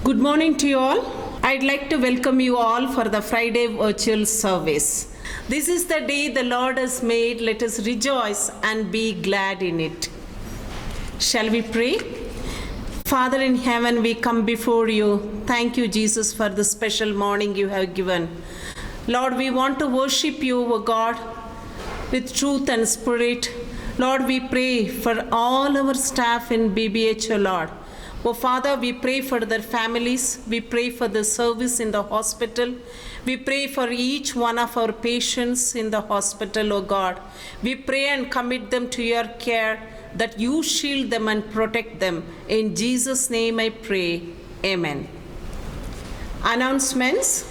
Good morning to you all. I'd like to welcome you all for the Friday virtual service. This is the day the Lord has made. Let us rejoice and be glad in it. Shall we pray? Father in heaven, we come before you. Thank you, Jesus, for the special morning you have given. Lord, we want to worship you, O God, with truth and spirit. Lord, we pray for all our staff in BBH, O Lord. Oh Father, we pray for their families. We pray for the service in the hospital. We pray for each one of our patients in the hospital, O God. We pray and commit them to your care, that you shield them and protect them. In Jesus' name I pray. Amen. Announcements.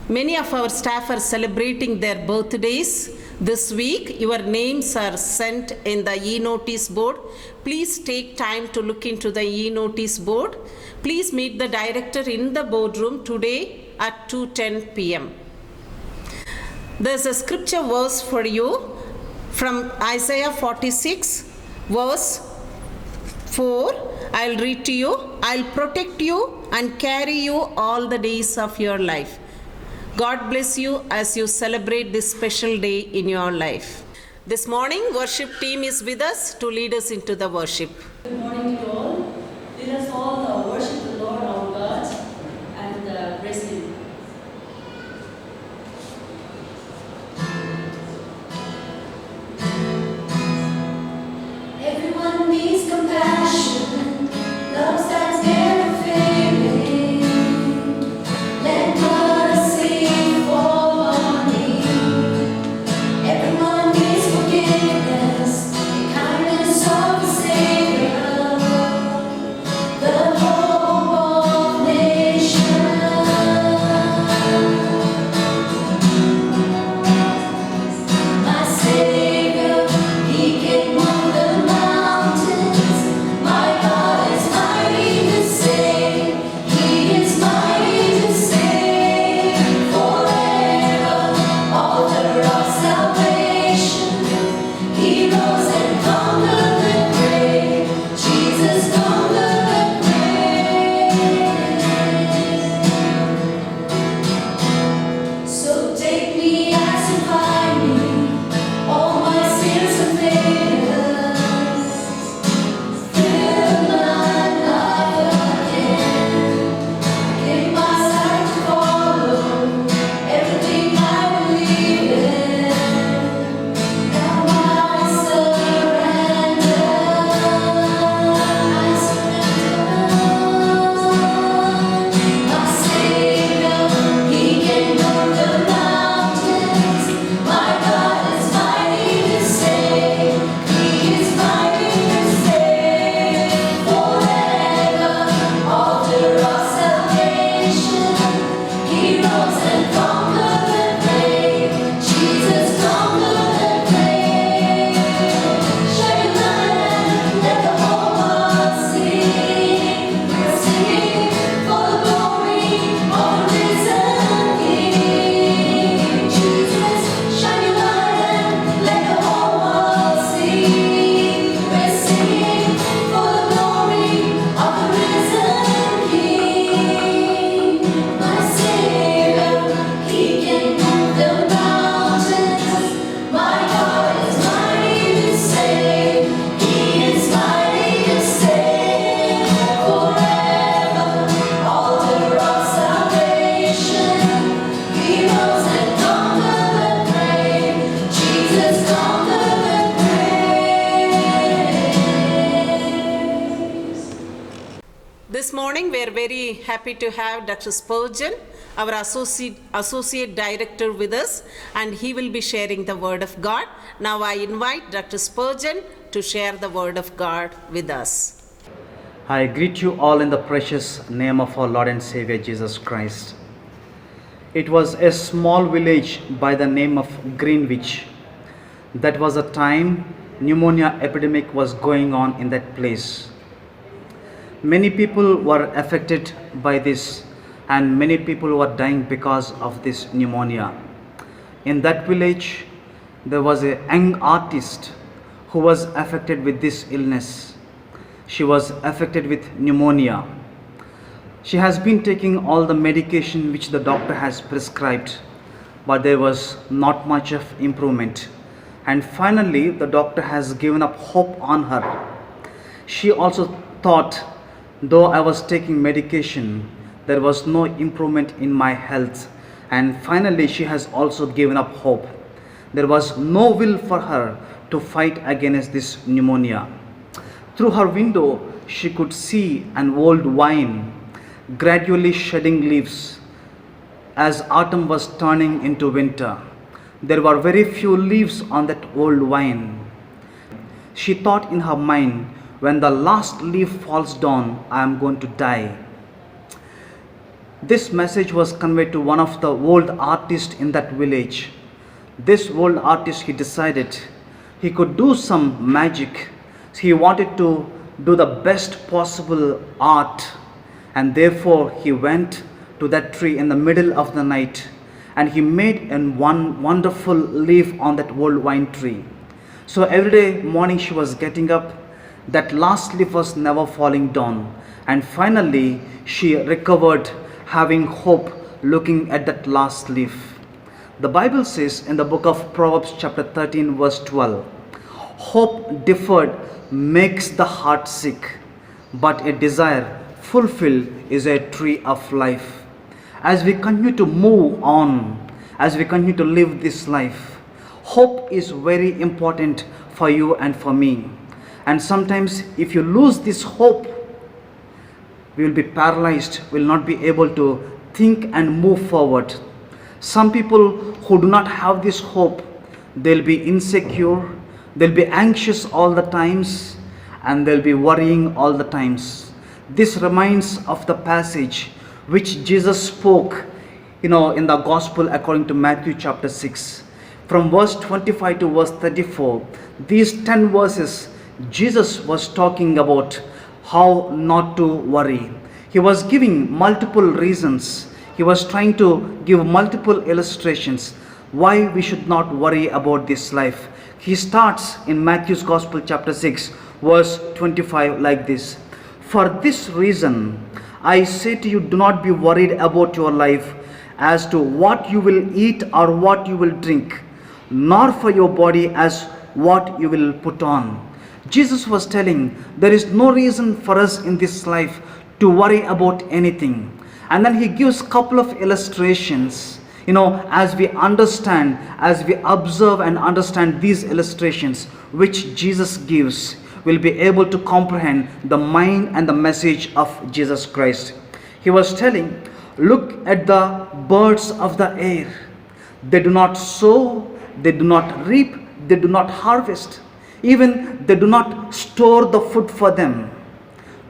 Many of our staff are celebrating their birthdays. This week, your names are sent in the e-notice board. Please take time to look into the e-notice board. Please meet the director in the boardroom today at 2:10 p.m. There's a scripture verse for you from Isaiah 46, verse 4. I'll read to you. I'll protect you and carry you all the days of your life. God bless you as you celebrate this special day in your life. This morning, worship team is with us to lead us into the worship. Good morning to you all. Let us all worship the Lord our God and praise Him. Everyone needs compassion. Love stands never failing. Let mercy fall on me. Everyone needs forgiveness, the kindness of the Savior, the hope of nations. My Savior, He can move the mountains. My God is mighty to save. He is mighty to save forever. Author of salvation, He rose and conquered the grave. Jesus conquered the grave. So take me as you find me, all my sins and failures. Fill my life again. Give my sight to follow everything I believe in. Now I surrender. My Savior, He can move the mountains. My God is mighty to save. He is mighty to save forever. Author of salvation, He rose and conquered the grave. Jesus conquered the grave. Shine your light, let the whole world see. We're singing for the glory of the risen King. Jesus, shine your light, let the whole world see. We're singing for the glory of the risen King. My Savior, He can move the mountains. My God is mighty to save. He is mighty to save forever. Author of salvation, He rose and conquered the grave. Jesus conquered the grave. This morning, we are very happy to have Dr. Spurgeon, our associate director, with us, and he will be sharing the word of God. Now I invite Dr. Spurgeon to share the word of God with us. I greet you all in the precious name of our Lord and Savior Jesus Christ. It was a small village by the name of Greenwich. That was a time pneumonia epidemic was going on in that place. Many people were affected by this, and many people were dying because of this pneumonia. In that village, there was a young artist who was affected with this illness. She was affected with pneumonia. She has been taking all the medication which the doctor has prescribed, but there was not much of improvement. And finally, the doctor has given up hope on her. She also thought, though I was taking medication, there was no improvement in my health. And finally, she has also given up hope. There was no will for her to fight against this pneumonia. Through her window, she could see an old vine gradually shedding leaves as autumn was turning into winter. There were very few leaves on that old vine. She thought in her mind, when the last leaf falls down, I am going to die. This message was conveyed to one of the old artists in that village. This old artist, he decided he could do some magic. He wanted to do the best possible art, and therefore he went to that tree in the middle of the night and he made one wonderful leaf on that old vine tree. So every day morning she was getting up, that last leaf was never falling down, and finally she recovered, having hope, looking at that last leaf. The Bible says in the book of Proverbs chapter 13 verse 12, hope deferred makes the heart sick, but a desire fulfilled is a tree of life. As we continue to move on, as we continue to live this life, hope is very important for you and for me. And sometimes if you lose this hope, we will be paralyzed, will not be able to think and move forward. Some people who do not have this hope, they'll be insecure, they'll be anxious all the times, and they'll be worrying all the times. This reminds of the passage which Jesus spoke, in the gospel according to Matthew chapter 6. From verse 25 to verse 34, these 10 verses, Jesus was talking about how not to worry. He was giving multiple reasons. He was trying to give multiple illustrations why we should not worry about this life. He starts in Matthew's gospel chapter 6 verse 25 like this. For this reason, I say to you, do not be worried about your life as to what you will eat or what you will drink, nor for your body as what you will put on. Jesus was telling there is no reason for us in this life to worry about anything. And then he gives a couple of illustrations. As we understand, as we observe and understand these illustrations which Jesus gives, we'll be able to comprehend the mind and the message of Jesus Christ. He was telling, look at the birds of the air. They do not sow, they do not reap, they do not harvest. Even they do not store the food for them.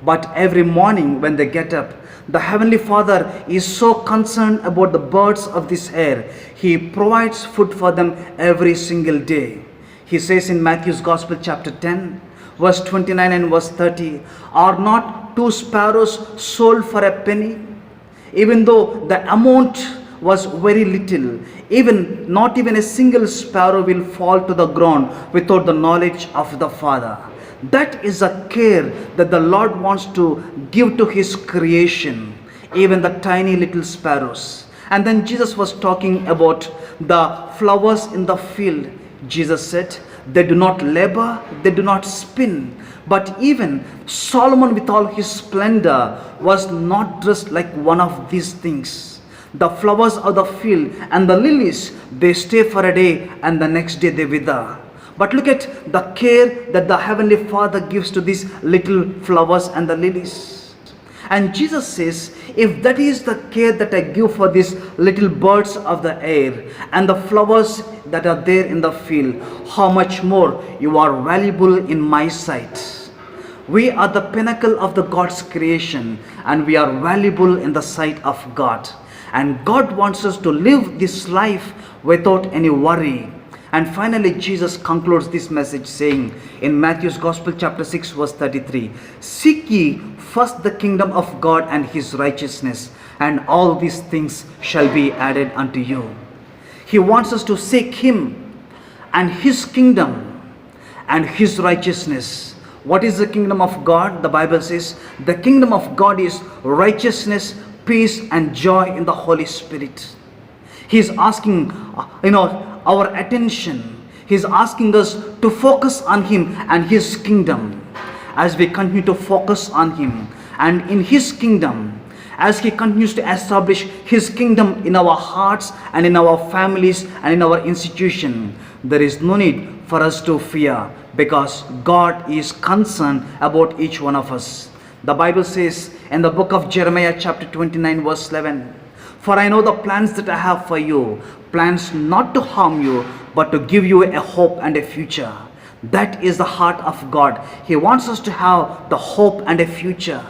But every morning when they get up, the Heavenly Father is so concerned about the birds of this air. He provides food for them every single day. He says in Matthew's Gospel chapter 10, verse 29 and verse 30, are not 2 sparrows sold for a penny? Even though the amount was very little, not even a single sparrow will fall to the ground without the knowledge of the Father. That is a care that the Lord wants to give to His creation, even the tiny little sparrows. And then Jesus was talking about the flowers in the field. Jesus said, they do not labor, they do not spin. But even Solomon with all his splendor was not dressed like one of these things. The flowers of the field and the lilies, they stay for a day and the next day they wither. But look at the care that the Heavenly Father gives to these little flowers and the lilies. And Jesus says, if that is the care that I give for these little birds of the air and the flowers that are there in the field, how much more you are valuable in my sight. We are the pinnacle of the God's creation, and we are valuable in the sight of God. And God wants us to live this life without any worry. And finally, Jesus concludes this message saying in Matthew's Gospel chapter 6 verse 33, seek ye first the kingdom of God and His righteousness, and all these things shall be added unto you. He wants us to seek Him and His kingdom and His righteousness. What is the kingdom of God? The Bible says the kingdom of God is righteousness, peace, and joy in the Holy Spirit. He is asking, our attention. He is asking us to focus on Him and His kingdom. As we continue to focus on Him and in His kingdom, as He continues to establish His kingdom in our hearts and in our families and in our institution, there is no need for us to fear, because God is concerned about each one of us. The Bible says in the book of Jeremiah chapter 29 verse 11, "For I know the plans that I have for you, plans not to harm you, but to give you a hope and a future." That is the heart of God. He wants us to have the hope and a future.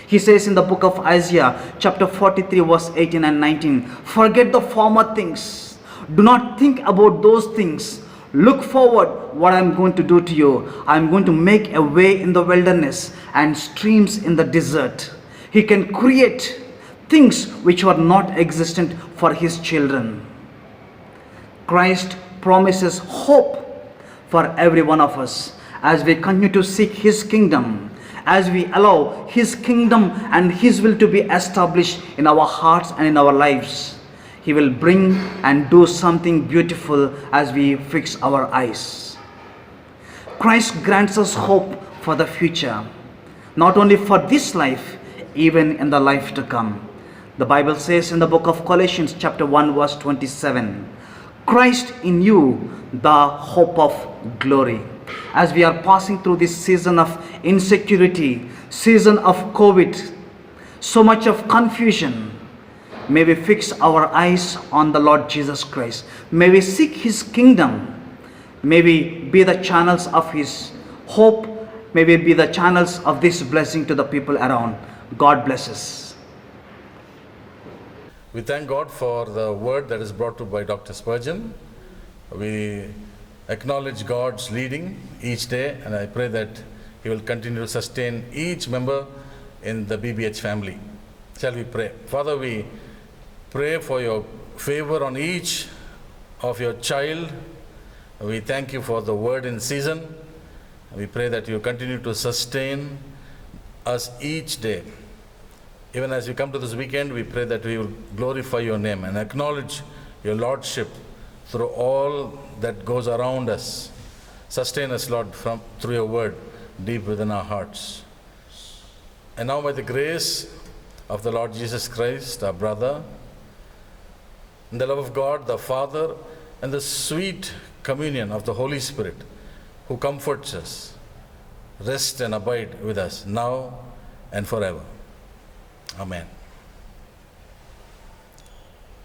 He says in the book of Isaiah chapter 43 verse 18 and 19, "Forget the former things. Do not think about those things. Look forward what I am going to do to you. I am going to make a way in the wilderness and streams in the desert." He can create things which were not existent for His children. Christ promises hope for every one of us as we continue to seek His kingdom, as we allow His kingdom and His will to be established in our hearts and in our lives. He will bring and do something beautiful as we fix our eyes. Christ grants us hope for the future, not only for this life, even in the life to come. The Bible says in the book of Colossians chapter 1 verse 27, "Christ in you, the hope of glory." As we are passing through this season of insecurity, season of COVID, so much of confusion, may we fix our eyes on the Lord Jesus Christ. May we seek His kingdom. May we be the channels of His hope. May we be the channels of this blessing to the people around. God bless us. We thank God for the word that is brought to by Dr. Spurgeon. We acknowledge God's leading each day, and I pray that He will continue to sustain each member in the BBH family. Shall we pray? Father, we pray for your favor on each of your child. We thank you for the word in season. We pray that you continue to sustain us each day. Even as we come to this weekend, we pray that we will glorify your name and acknowledge your lordship through all that goes around us. Sustain us, Lord, through your word deep within our hearts. And now by the grace of the Lord Jesus Christ, our brother, and the love of God, the Father, and the sweet communion of the Holy Spirit, who comforts us, rest and abide with us now and forever. Amen.